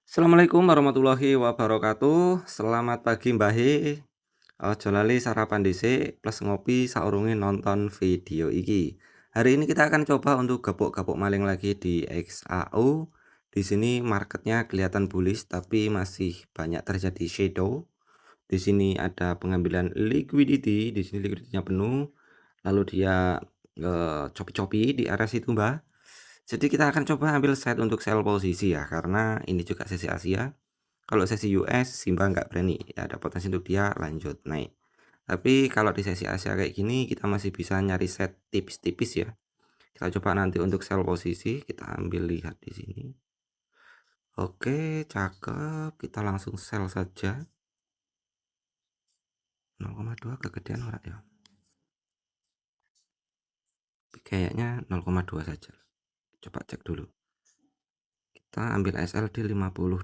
Assalamualaikum warahmatullahi wabarakatuh. Selamat pagi Mbah He. Ojo lali sarapan dhisik plus ngopi saurunge nonton video iki. Hari ini kita akan coba untuk gepuk-gepuk maling lagi di XAU. Di sini marketnya kelihatan bullish tapi masih banyak terjadi shadow. Di sini ada pengambilan liquidity, di sini liquidity-nya penuh. Lalu dia copi-copi di area situ, Mbah. Jadi kita akan coba ambil set untuk sell posisi ya, karena ini juga sesi Asia. Kalau sesi US, Simba nggak berani, ya ada potensi untuk dia lanjut naik. Tapi kalau di sesi Asia kayak gini, kita masih bisa nyari set tipis-tipis ya. Kita coba nanti untuk sell posisi, kita ambil lihat di sini. Oke, cakep. Kita langsung sell saja. 0,2 kegedean ora ya? Kayaknya 0,2 saja. Coba cek dulu. Kita ambil SL di $50.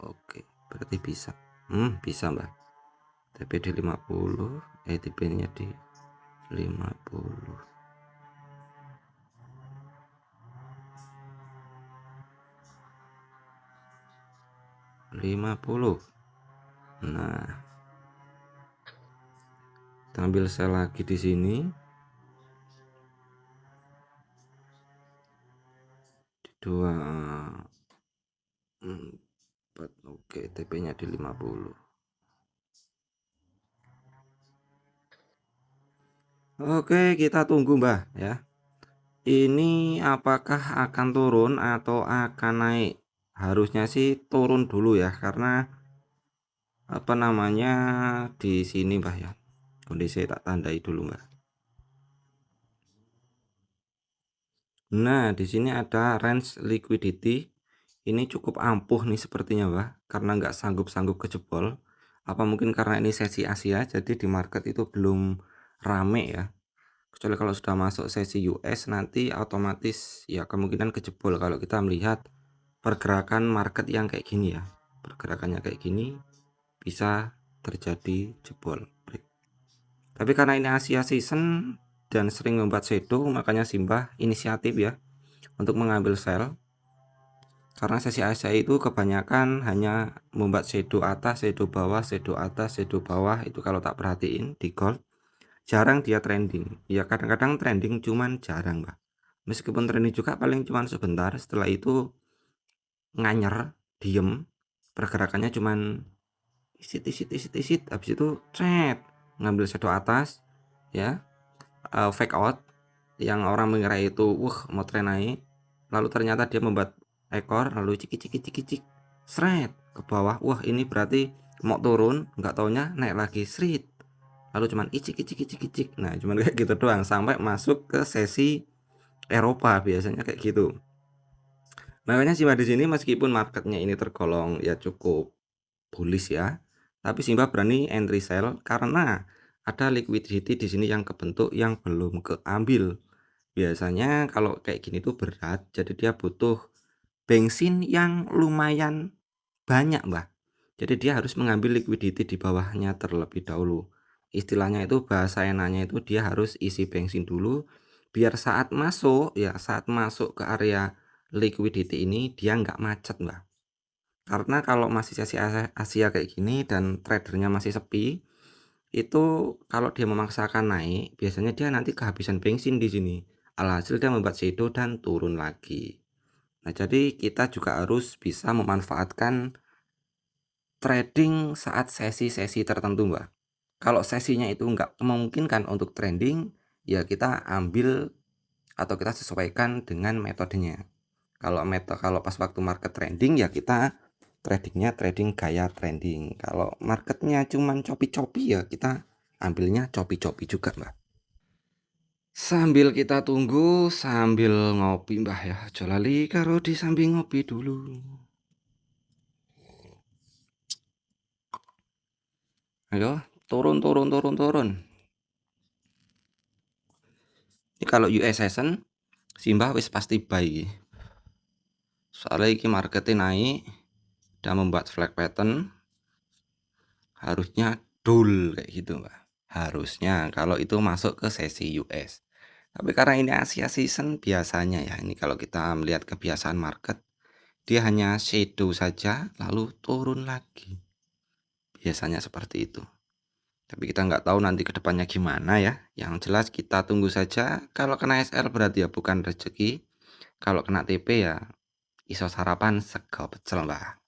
Oke, berarti bisa. Bisa, Mbak. TP di 50, TP-nya di 50. 50. Nah, kita ambil sel lagi di sini. Di 2 4. Oke, TP-nya di 50. Oke, kita tunggu, Mbah, ya. Ini apakah akan turun atau akan naik? Harusnya sih turun dulu ya, karena apa namanya di sini, Mbah ya. Kondisi tak tandai dulu, Mbah. Nah, di sini ada range liquidity. Ini cukup ampuh nih sepertinya, Mbah, karena nggak sanggup-sanggup kejebol. Apa mungkin karena ini sesi Asia, jadi di market itu belum rame ya. Kecuali kalau sudah masuk sesi US nanti otomatis ya kemungkinan kejebol kalau kita melihat pergerakan market yang kayak gini ya. Pergerakannya kayak gini bisa terjadi jebol. Tapi karena ini Asia season dan sering membuat shadow, makanya Simbah inisiatif ya untuk mengambil sell. Karena sesi Asia itu kebanyakan hanya membuat shadow atas, shadow bawah, shadow atas, shadow bawah. Itu kalau tak perhatiin di gold jarang dia trending. Ya kadang-kadang trending cuman jarang, Mbak. Meskipun trending juga paling cuman sebentar, setelah itu nganyer, diem, pergerakannya cuman isit, habis itu ngambil shadow atas ya, fake out yang orang mengira itu mau tren naik, lalu ternyata dia membuat ekor lalu cik ke bawah. Wah, ini berarti mau turun, nggak taunya naik lagi lalu cuman icik. Nah, cuman kayak gitu doang sampai masuk ke sesi Eropa, biasanya kayak gitu. Makanya Simba di sini meskipun marketnya ini tergolong ya cukup bullish ya, tapi Simba berani entry sell karena ada liquidity di sini yang kebentuk yang belum keambil. Biasanya kalau kayak gini tuh berat, jadi dia butuh bensin yang lumayan banyak, Mbah. Jadi dia harus mengambil liquidity di bawahnya terlebih dahulu. Istilahnya itu bahasa enaknya itu dia harus isi bensin dulu biar saat masuk ke area liquidity ini dia nggak macet, Mbah. Karena kalau masih sesi Asia kayak gini dan tradernya masih sepi, itu kalau dia memaksakan naik, biasanya dia nanti kehabisan bensin di sini. Alhasil dia membuat shadow dan turun lagi. Nah, jadi kita juga harus bisa memanfaatkan trading saat sesi-sesi tertentu, Mbak. Kalau sesinya itu nggak memungkinkan untuk trending, ya kita ambil atau kita sesuaikan dengan metodenya. Kalau pas waktu market trending ya kita tradingnya trading gaya trending. Kalau marketnya cuman copi-copi ya kita ambilnya copi-copi juga, Mbak. Sambil kita tunggu sambil ngopi, Mbah ya. Aja lali karo disambi ngopi dulu. Ayo, turun. Ini kalau US session Simbah wis pasti buy iki. Soalnya iki marketnya naik dan membuat flag pattern, harusnya dul kayak gitu, Mbak. Harusnya kalau itu masuk ke sesi US. Tapi karena ini Asia season biasanya ya, ini kalau kita melihat kebiasaan market, dia hanya shadow saja lalu turun lagi. Biasanya seperti itu. Tapi kita nggak tahu nanti ke depannya gimana ya. Yang jelas kita tunggu saja. Kalau kena SL berarti ya bukan rezeki. Kalau kena TP ya iso sarapan sego pecel, Mbah.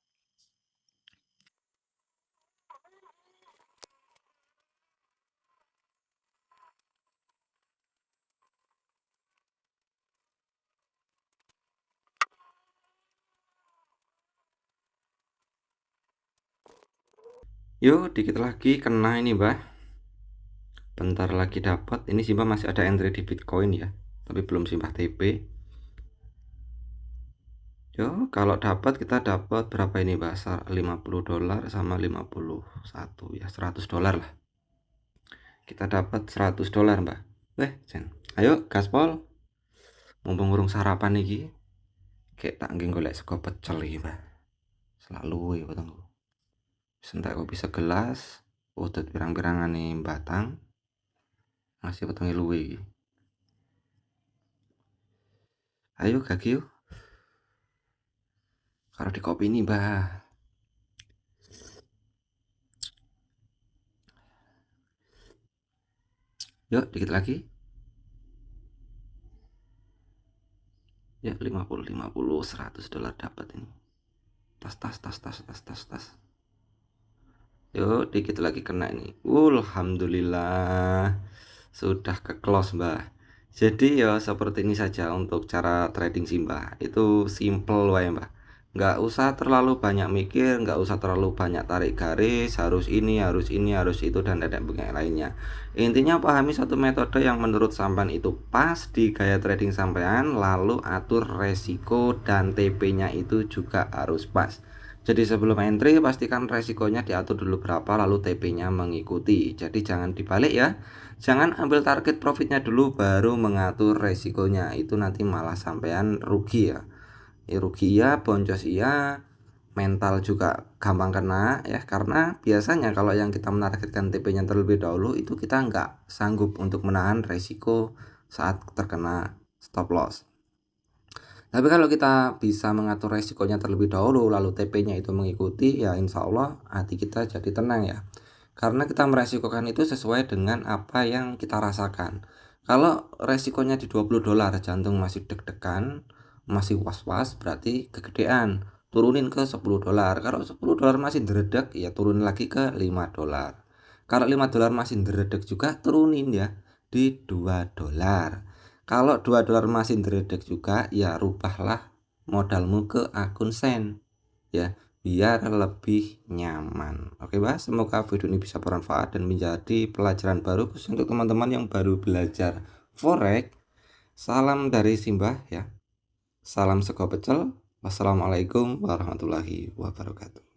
Yuk, dikit lagi kena ini, Mbah. Bentar lagi dapat. Ini Simbah masih ada entry di Bitcoin ya. Tapi belum Simbah TP. Yo, kalau dapat kita dapat berapa ini, Mbah? $50 sama 51 ya, $100 lah. Kita dapat $100, Mbah. Jen. Ayo gaspol. Mumpung urung sarapan iki. Kayak tak nggih golek sego pecel iki, Mbah. Selalu ya petengku. Sentak kopi segelas, udut pirang-pirangane batang. Masih petenge luwe iki. Ayo gagi yuk. Karo di kopi ini, Mbah. Yuk, dikit lagi. Ya, 50, 50, $100 dapat ini. Tas, tas, tas, tas, tas, tas, tas. Yuk, dikit lagi kena ini. Alhamdulillah. Sudah ke close, Mbah. Jadi ya seperti ini saja untuk cara trading Simbah. Itu simple wae, Mbah. Nggak usah terlalu banyak mikir, nggak usah terlalu banyak tarik garis, harus ini, harus ini, harus itu, dan lain lainnya. Intinya pahami satu metode yang menurut sampean itu pas di gaya trading sampean, lalu atur resiko dan TP-nya itu juga harus pas. Jadi sebelum entry pastikan resikonya diatur dulu berapa, lalu TP-nya mengikuti. Jadi jangan dibalik ya. Jangan ambil target profitnya dulu baru mengatur resikonya. Itu nanti malah sampean rugi ya. Rugi ya, boncos iya, mental juga gampang kena ya. Karena biasanya kalau yang kita menargetkan TP-nya terlebih dahulu itu kita nggak sanggup untuk menahan resiko saat terkena stop loss. Tapi kalau kita bisa mengatur resikonya terlebih dahulu lalu TP-nya itu mengikuti, ya insya Allah hati kita jadi tenang ya. Karena kita meresikokan itu sesuai dengan apa yang kita rasakan. Kalau resikonya di $20, jantung masih deg-degan, masih was-was, berarti kegedean. Turunin ke $10. Kalau $10 masih deredek, ya turun lagi ke $5. Kalau $5 masih deredek juga, turunin ya di $2. Kalau $2 masih deredek juga, ya rubahlah modalmu ke akun sen ya, biar lebih nyaman. Oke, Mbak, semoga video ini bisa bermanfaat dan menjadi pelajaran baru khusus untuk teman-teman yang baru belajar forex. Salam dari Simbah ya. Salam sego pecel. Wassalamualaikum warahmatullahi wabarakatuh.